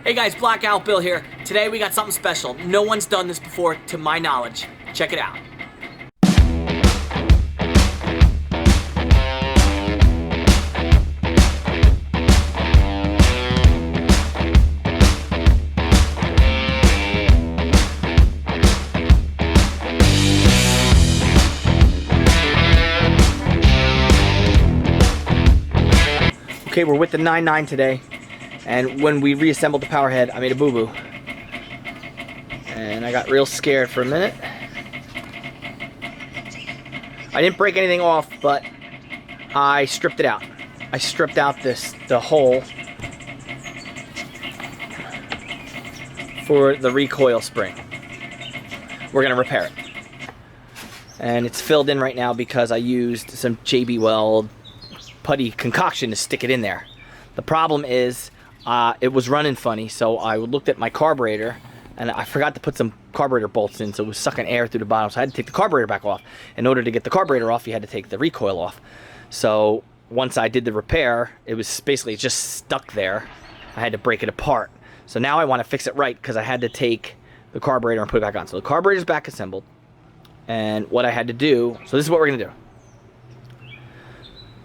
Hey guys, Blackout Bill here. Today we got something special. No one's done this before, to my knowledge. Check it out. Okay, we're with the 9.9 today. And when we reassembled the power head, I made a boo-boo. And I got real scared for a minute. I didn't break anything off, but I stripped it out. I stripped out the hole for the recoil spring. We're gonna repair it. And it's filled in right now because I used some JB Weld putty concoction to stick it in there. The problem is, it was running funny, so I looked at my carburetor and I forgot to put some carburetor bolts in, so it was sucking air through the bottom, so I had to take the carburetor back off. In order to get the carburetor off, you had to take the recoil off. So once I did the repair, it was basically just stuck there. I had to break it apart. So now I want to fix it right because I had to take the carburetor and put it back on. So the carburetor's back assembled, and what I had to do, so this is what we're going to do.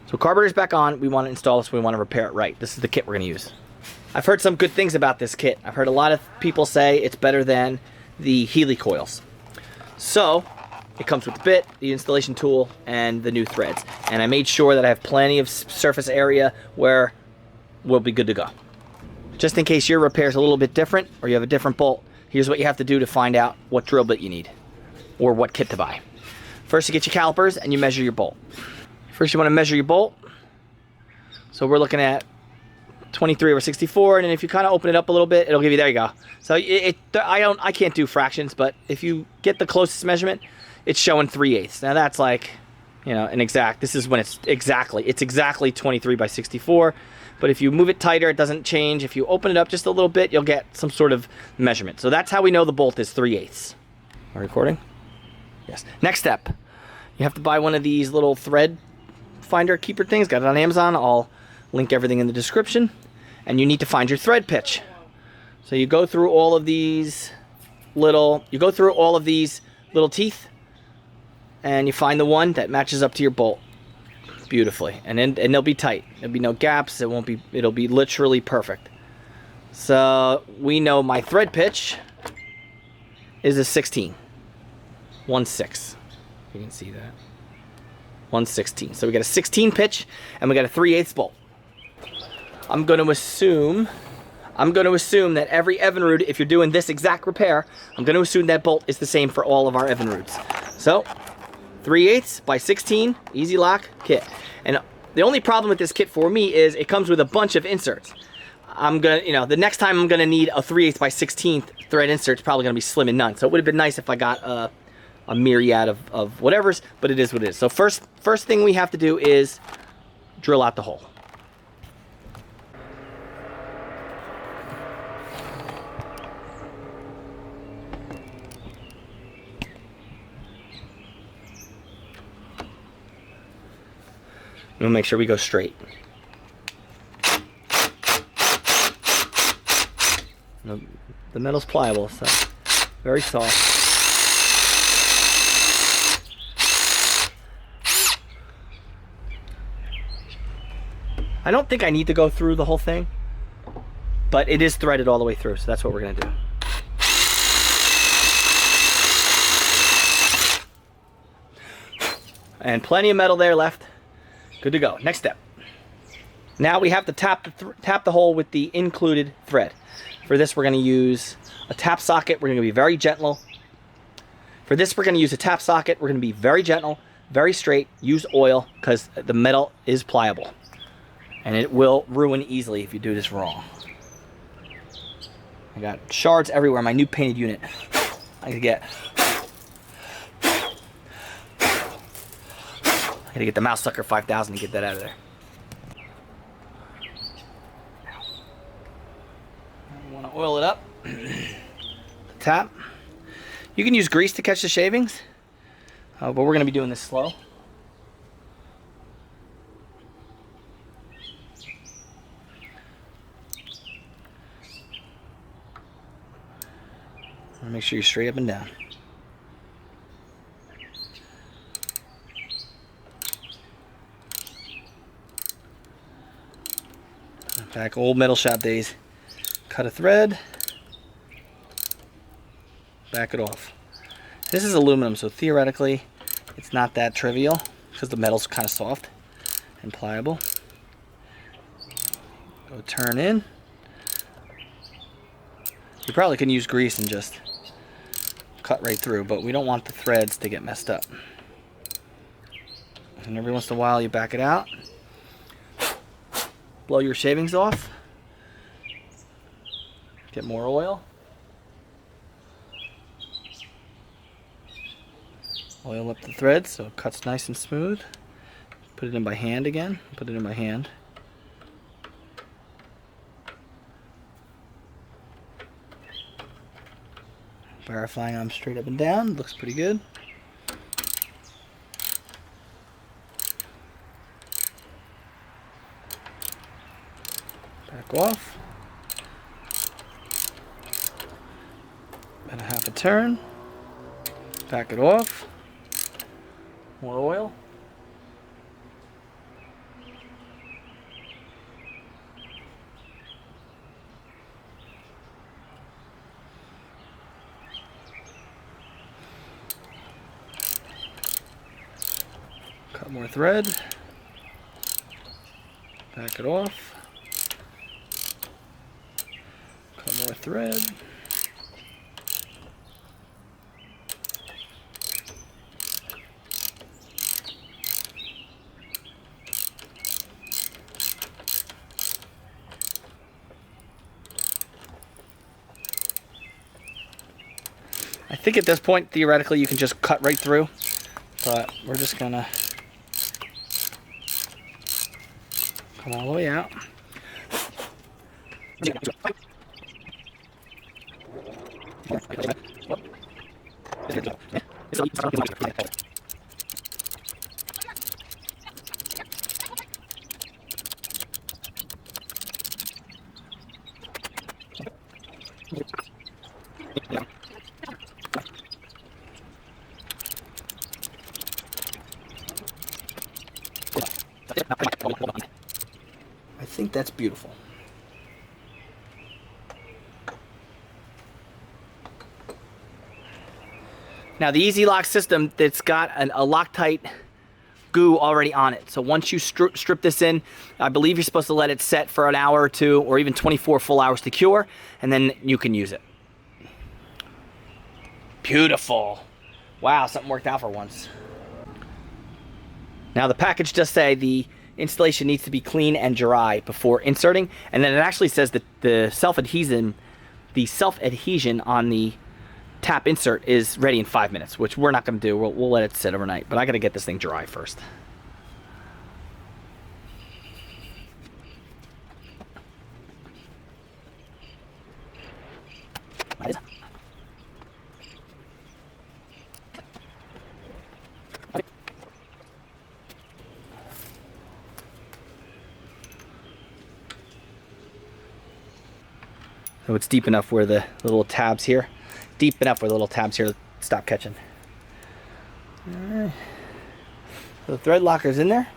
So carburetor's back on, we want to install this, we want to repair it right. This is the kit we're going to use. I've heard some good things about this kit. I've heard a lot of people say it's better than the heli coils. So, it comes with the bit, the installation tool, and the new threads. And I made sure that I have plenty of surface area where we'll be good to go. Just in case your repair is a little bit different, or you have a different bolt, here's what you have to do to find out what drill bit you need, or what kit to buy. First, you get your calipers, and you measure your bolt. First, you want to measure your bolt. So we're looking at 23 over 64, and then if you kind of open it up a little bit, it'll give you, there you go. So I can't do fractions, but if you get the closest measurement, it's showing 3/8. Now that's like, you know, an exact, this is when it's exactly 23 by 64. But if you move it tighter, it doesn't change. If you open it up just a little bit, you'll get some sort of measurement. So that's how we know the bolt is 3/8. Am I recording? Yes. Next step, you have to buy one of these little thread finder keeper things. Got it on Amazon. I'll link everything in the description. And you need to find your thread pitch. So you go through all of these little teeth, and you find the one that matches up to your bolt beautifully. And they'll be tight. There'll be no gaps. It'll be literally perfect. So we know my thread pitch is a 16. 1/6. You can see that. 1/16. So we got a 16 pitch, and we got a 3/8 bolt. I'm going to assume that every Evinrude, if you're doing this exact repair, I'm going to assume that bolt is the same for all of our Evinrudes. So, 3/8 by 16, easy lock kit. And the only problem with this kit for me is it comes with a bunch of inserts. The next time I'm going to need a 3/8 by 16 thread insert. It's probably going to be slim and none. So it would have been nice if I got a myriad of whatevers, but it is what it is. So first thing we have to do is drill out the hole. We'll make sure we go straight. The metal's pliable, so very soft. I don't think I need to go through the whole thing, but it is threaded all the way through, so that's what we're going to do. And plenty of metal there left. Good to go. Next step. Now we have to tap the hole with the included thread. For this, we're going to use a tap socket. We're going to be very gentle. For this, we're going to use a tap socket. We're going to be very gentle, very straight. Use oil because the metal is pliable. And it will ruin easily if you do this wrong. I got shards everywhere. My new painted unit. I gotta get the Mouse Sucker 5000 to get that out of there. I want to oil it up. Tap. You can use grease to catch the shavings, but we're going to be doing this slow. Make sure you're straight up and down. Back old metal shop days. Cut a thread. Back it off. This is aluminum, so theoretically it's not that trivial because the metal's kind of soft and pliable. Go turn in. You probably can use grease and just cut right through, but we don't want the threads to get messed up. And every once in a while you back it out. Blow your shavings off. Get more oil. Oil up the thread so it cuts nice and smooth. Put it in by hand again. Put it in by hand. Verifying I'm straight up and down. Looks pretty good. Back off. About a half a turn. Back it off. More oil. Cut more thread. Back it off. Cut more thread. I think at this point, theoretically, you can just cut right through, but we're just gonna come all the way out. I think that's beautiful. Now the Easy Lock system, that's got a Loctite goo already on it. So once you strip this in, I believe you're supposed to let it set for an hour or two, or even 24 full hours to cure, and then you can use it. Beautiful. Wow, something worked out for once. Now the package does say the installation needs to be clean and dry before inserting, and then it actually says that the self-adhesion on the tap insert is ready in 5 minutes, which we're not going to do. We'll let it sit overnight, but I got to get this thing dry first. So it's deep enough where the little tabs here, stop catching. All right. So the thread locker's in there.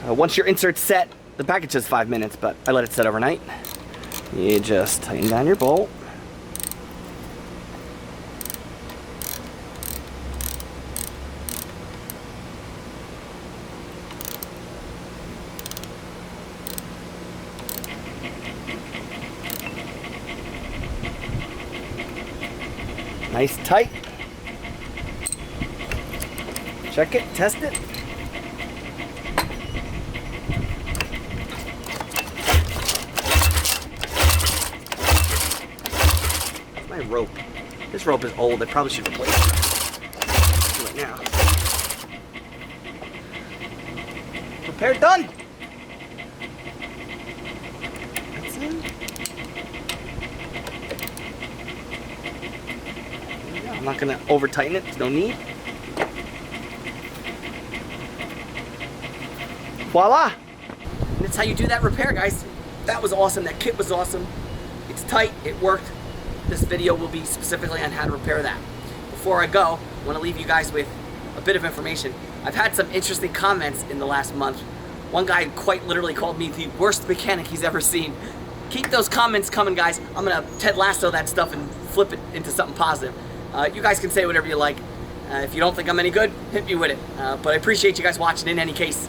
Once your insert's set, the package says 5 minutes, but I let it set overnight. You just tighten down your bolt. Nice tight. Check it, test it. My rope. This rope is old. I probably should replace it. Do it now. Repair done. That's it. I'm not gonna over tighten it. There's no need. Voila! And that's how you do that repair, guys. That was awesome. That kit was awesome. It's tight. It worked. This video will be specifically on how to repair that. Before I go, I want to leave you guys with a bit of information. I've had some interesting comments in the last month. One guy quite literally called me the worst mechanic he's ever seen. Keep those comments coming, guys. I'm going to Ted Lasso that stuff and flip it into something positive. You guys can say whatever you like. If you don't think I'm any good, hit me with it. But I appreciate you guys watching in any case.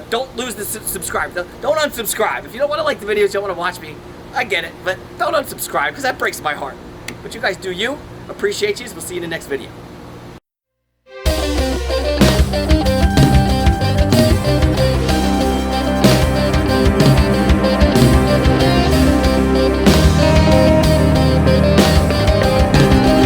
Don't lose the subscribe. Don't unsubscribe. If you don't want to like the videos, you don't want to watch me, I get it. But don't unsubscribe, because that breaks my heart. But you guys do you. Appreciate you. We'll see you in the next video.